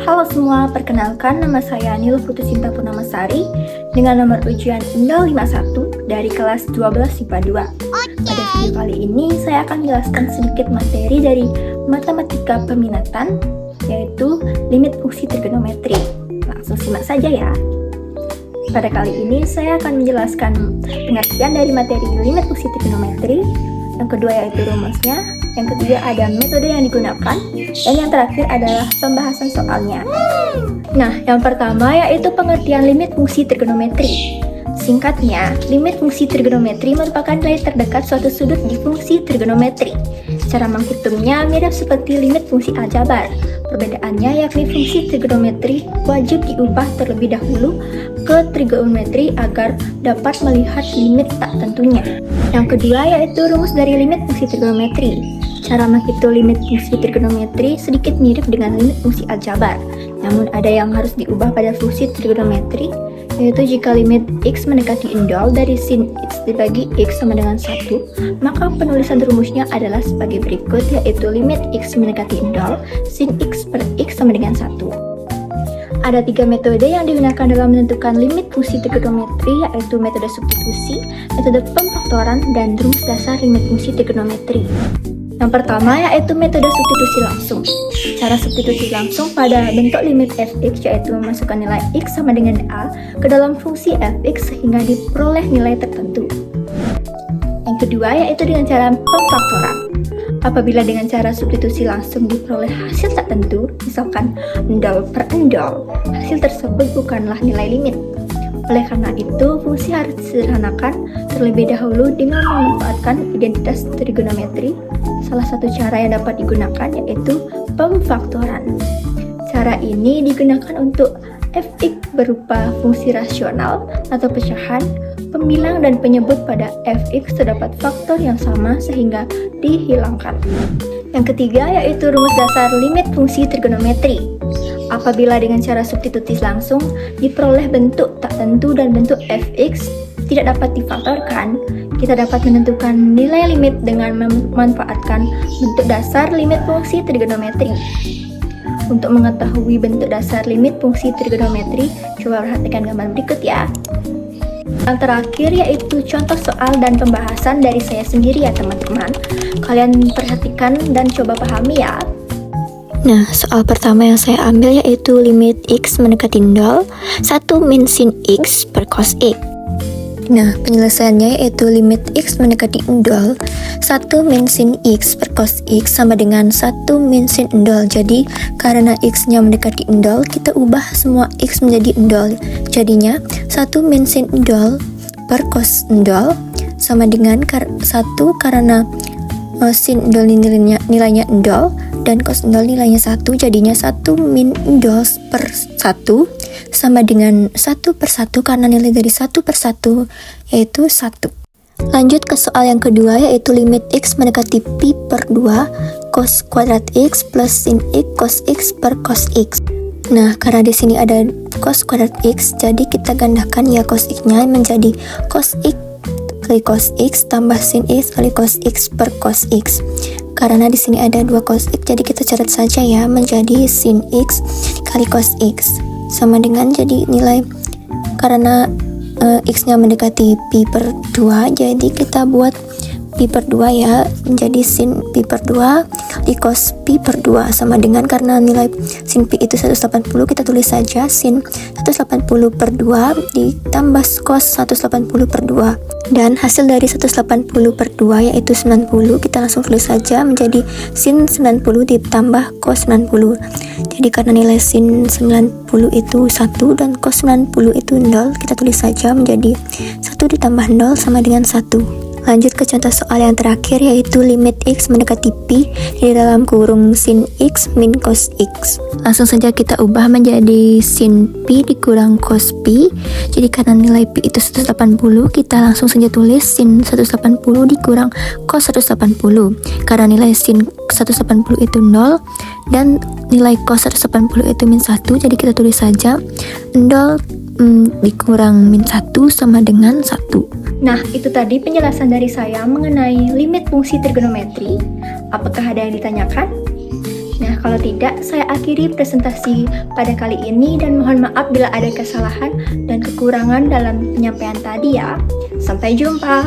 Halo semua, perkenalkan nama saya Nil Putusinta Purnamasari dengan nomor ujian 051 dari kelas 12 IPA 2. Pada video kali ini saya akan menjelaskan sedikit materi dari matematika peminatan, yaitu limit fungsi trigonometri. Langsung simak saja ya. Pada kali ini saya akan menjelaskan pengertian dari materi limit fungsi trigonometri. Yang kedua yaitu rumusnya, yang ketiga ada metode yang digunakan, dan yang terakhir adalah pembahasan soalnya. Nah, yang pertama yaitu pengertian limit fungsi trigonometri. Singkatnya, limit fungsi trigonometri merupakan nilai terdekat suatu sudut di fungsi trigonometri. Cara menghitungnya mirip seperti limit fungsi aljabar. Perbedaannya yakni fungsi trigonometri wajib diubah terlebih dahulu ke trigonometri agar dapat melihat limit tak tentunya. Yang kedua yaitu rumus dari limit fungsi trigonometri. Cara menghitung limit fungsi trigonometri sedikit mirip dengan limit fungsi aljabar. Namun ada yang harus diubah pada fungsi trigonometri, yaitu jika limit x mendekati nol dari sin x dibagi x sama dengan 1, maka penulisan rumusnya adalah sebagai berikut, yaitu limit x mendekati nol sin x per x sama dengan 1. Ada 3 metode yang digunakan dalam menentukan limit fungsi trigonometri, yaitu metode substitusi, metode pemfaktoran, dan rumus dasar limit fungsi trigonometri. Yang pertama yaitu metode substitusi langsung. Cara substitusi langsung pada bentuk limit fx yaitu memasukkan nilai x sama dengan a ke dalam fungsi fx sehingga diperoleh nilai tertentu. Yang kedua yaitu dengan cara pemfaktoran. Apabila dengan cara substitusi langsung diperoleh hasil tak tentu, misalkan nol per nol, hasil tersebut bukanlah nilai limit. Oleh karena itu, fungsi harus disederhanakan terlebih dahulu dengan memanfaatkan identitas trigonometri. Salah satu cara yang dapat digunakan yaitu pemfaktoran. Cara ini digunakan untuk fx berupa fungsi rasional atau pecahan, pembilang dan penyebut pada fx terdapat faktor yang sama sehingga dihilangkan. Yang ketiga yaitu rumus dasar limit fungsi trigonometri. Apabila dengan cara substitusi langsung diperoleh bentuk tak tentu dan bentuk fx tidak dapat difaktorkan, kita dapat menentukan nilai limit dengan memanfaatkan bentuk dasar limit fungsi trigonometri. Untuk mengetahui bentuk dasar limit fungsi trigonometri, coba perhatikan gambar berikut ya. Yang terakhir yaitu contoh soal dan pembahasan dari saya sendiri ya teman-teman. Kalian perhatikan dan coba pahami ya. Nah, soal pertama yang saya ambil yaitu limit x mendekati 0, 1 min sin x per cos x. Nah, penyelesaiannya yaitu limit x mendekati 0, 1 min sin x per cos x sama dengan 1 min sin 0. Jadi, karena x-nya mendekati 0, kita ubah semua x menjadi 0. Jadinya, 1 min sin 0 per cos 0 sama dengan 1 karena sin 0 nilainya 0 dan cos 0 nilainya 1, jadinya 1 min 0 per 1 sama dengan 1 per 1 karena nilai dari 1 per 1 yaitu 1. Lanjut ke soal yang kedua yaitu limit x mendekati pi per 2 cos kuadrat x plus sin x cos x per cos x. Nah, karena di sini ada cos kuadrat x, jadi kita gandakan ya cos x-nya menjadi cos x kali cos x tambah sin x kali cos x per cos x. Karena di sini ada 2 cos x, jadi kita catat saja ya menjadi sin x kali cos x sama dengan jadi nilai karena x-nya mendekati pi per 2, jadi kita buat pi per 2 ya menjadi sin pi per 2 di cos pi per 2 sama dengan karena nilai sin pi itu 180, kita tulis saja sin 180 per 2 ditambah cos 180 per 2 dan hasil dari 180 per 2 yaitu 90, kita langsung tulis saja menjadi sin 90 ditambah cos 90. Jadi karena nilai sin 90 itu 1 dan cos 90 itu 0, kita tulis saja menjadi 1 ditambah 0 sama dengan 1. Lanjut ke contoh soal yang terakhir yaitu limit x mendekati pi di dalam kurung sin x min cos x. Langsung saja kita ubah menjadi sin pi dikurang cos pi. Jadi karena nilai pi itu 180, kita langsung saja tulis sin 180 dikurang cos 180. Karena nilai sin 180 itu 0 dan nilai cos 180 itu min 1, jadi kita tulis saja 0 dikurang min 1 sama dengan 1. Nah, itu tadi penjelasan dari saya mengenai limit fungsi trigonometri. Apakah ada yang ditanyakan? Nah, kalau tidak, saya akhiri presentasi pada kali ini dan mohon maaf bila ada kesalahan dan kekurangan dalam penyampaian tadi ya. Sampai jumpa.